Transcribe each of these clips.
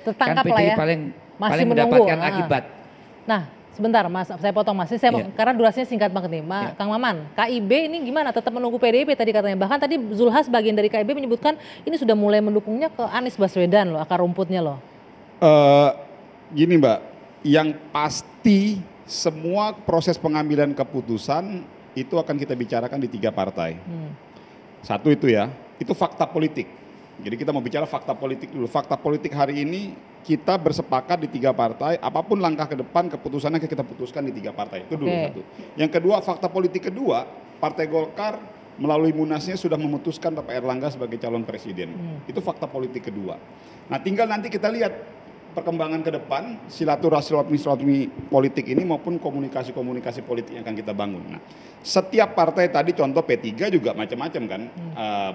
tertangkap kan lah PDI ya. paling Masih menunggu. mendapatkan akibat. Nah, sebentar Mas, saya potong Mas. Karena durasinya singkat banget nih. Kang Maman, KIB ini gimana? Tetap menunggu PDIP tadi katanya. Bahkan tadi Zulhas bagian dari KIB menyebutkan ini sudah mulai mendukungnya ke Anies Baswedan loh, akar rumputnya loh. Gini Mbak, yang pasti semua proses pengambilan keputusan itu akan kita bicarakan di 3 partai. Satu itu ya, itu fakta politik. Jadi kita mau bicara fakta politik dulu. Fakta politik hari ini kita bersepakat di 3 partai, apapun langkah ke depan keputusannya kita putuskan di 3 partai. Itu dulu satu. Yang kedua, fakta politik kedua, Partai Golkar melalui Munasnya sudah memutuskan Bapak Erlangga sebagai calon presiden. Itu fakta politik kedua. Nah, tinggal nanti kita lihat perkembangan ke depan silaturahmi politik ini maupun komunikasi politik yang akan kita bangun. Nah, setiap partai tadi contoh P3 juga macam-macam kan,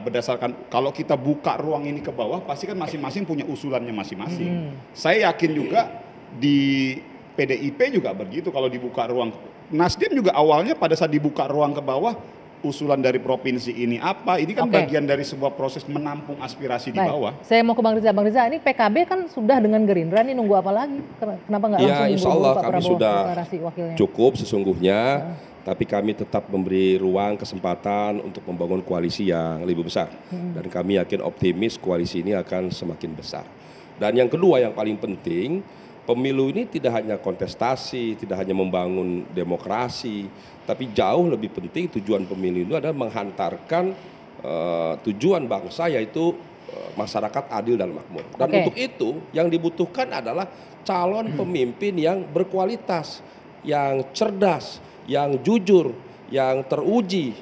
berdasarkan kalau kita buka ruang ini ke bawah pasti kan masing-masing punya usulannya masing-masing. Saya yakin juga di PDIP juga begitu kalau dibuka ruang. Nasdem juga awalnya pada saat dibuka ruang ke bawah usulan dari provinsi ini apa, ini kan bagian dari sebuah proses menampung aspirasi di bawah. Saya mau ke Bang Riza, ini PKB kan sudah dengan Gerindra, nih nunggu apa lagi? Kenapa nggak langsung ya, insya Allah Pak kami Prabowo sudah wakilnya? Cukup sesungguhnya, tapi kami tetap memberi ruang kesempatan untuk membangun koalisi yang lebih besar. Dan kami yakin optimis koalisi ini akan semakin besar. Dan yang kedua yang paling penting, pemilu ini tidak hanya kontestasi, tidak hanya membangun demokrasi, tapi jauh lebih penting tujuan pemilu itu adalah menghantarkan tujuan bangsa, yaitu masyarakat adil dan makmur. Dan untuk itu yang dibutuhkan adalah calon pemimpin yang berkualitas, yang cerdas, yang jujur, yang teruji,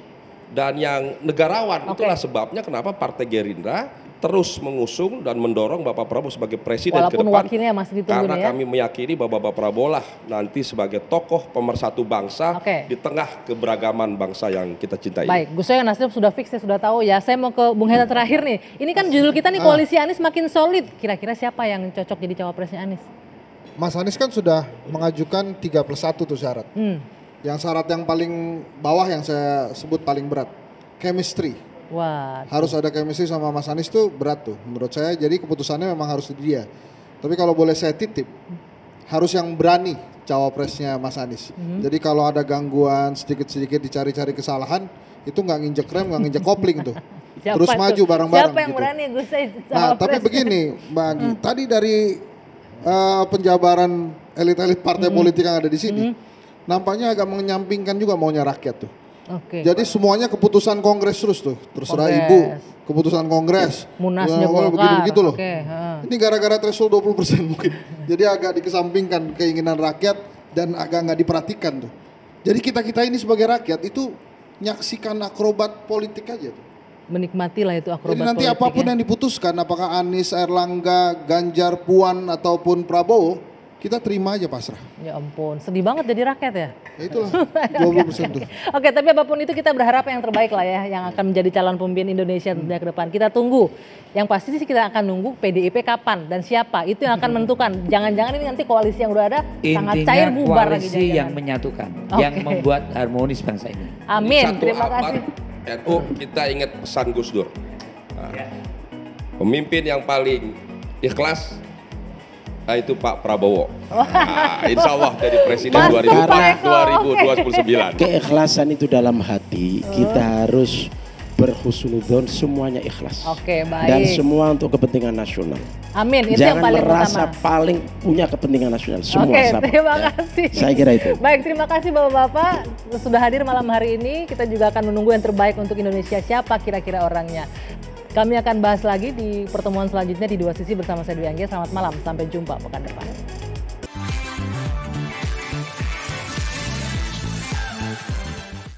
dan yang negarawan. Itulah sebabnya kenapa Partai Gerindra terus mengusung dan mendorong Bapak Prabowo sebagai presiden ke depan. Wakilnya masih ditunggu karena ya. Kami meyakini bahwa Bapak Prabowo lah nanti sebagai tokoh pemersatu bangsa di tengah keberagaman bangsa yang kita cintai. Baik, Gus Soy Nasdem sudah fix, saya sudah tahu ya. Saya mau ke Bung Heta terakhir nih. Ini kan judul kita nih koalisi Anies makin solid. Kira-kira siapa yang cocok jadi cawapresnya Anies? Mas Anies kan sudah mengajukan 3+1 tuh syarat. Yang syarat yang paling bawah yang saya sebut paling berat, chemistry. Wah. Harus ada chemistry sama Mas Anies tuh berat tuh menurut saya, jadi keputusannya memang harus di dia. Tapi kalau boleh saya titip, harus yang berani cawapresnya Mas Anies. Jadi kalau ada gangguan sedikit-sedikit dicari-cari kesalahan, itu nggak nginjek rem, nggak nginjek kopling tuh. Terus maju bareng-bareng. Siapa yang gitu. berani Gus Soy? Nah tapi begini Mbak Anggi, tadi dari penjabaran elit-elit partai politik yang ada di sini, nampaknya agak menyampingkan juga maunya rakyat tuh. Jadi semuanya keputusan kongres terus tuh, terserah ibu, keputusan kongres, Munasnya begitu-begitu loh. Ini gara-gara threshold 20% mungkin, jadi agak dikesampingkan keinginan rakyat dan agak nggak diperhatikan tuh. Jadi kita ini sebagai rakyat itu nyaksikan akrobat politik aja tuh. Menikmatilah itu akrobat politik. Jadi nanti apapun yang diputuskan, apakah Anies, Erlangga, Ganjar, Puan ataupun Prabowo, kita terima aja pasrah. Ya ampun, sedih banget jadi rakyat ya. Ya itulah 20% tuh. Oke, tapi apapun itu kita berharap yang terbaik lah ya, yang akan menjadi calon pemimpin Indonesia tentunya ke depan. Kita tunggu. Yang pasti sih kita akan nunggu PDIP kapan dan siapa, itu yang akan menentukan. Jangan-jangan ini nanti koalisi yang udah ada sangat cair bubar lagi. Koalisi yang menyatukan, yang membuat harmonis bangsa ini. Amin, terima kasih. NU kita ingat pesan Gus Dur. Pemimpin yang paling ikhlas itu Pak Prabowo. Insya Allah jadi presiden 2029. Keikhlasan itu dalam hati, kita harus berhusnudzon, semuanya ikhlas. Baik. Dan semua untuk kepentingan nasional. Amin, itu yang paling utama. Jangan merasa paling punya kepentingan nasional, semua sama. Terima kasih. Saya kira itu. Baik, terima kasih Bapak-Bapak sudah hadir malam hari ini. Kita juga akan menunggu yang terbaik untuk Indonesia, siapa kira-kira orangnya. Kami akan bahas lagi di pertemuan selanjutnya di Dua Sisi bersama saya Dwi Anggia. Selamat malam, sampai jumpa pekan depan.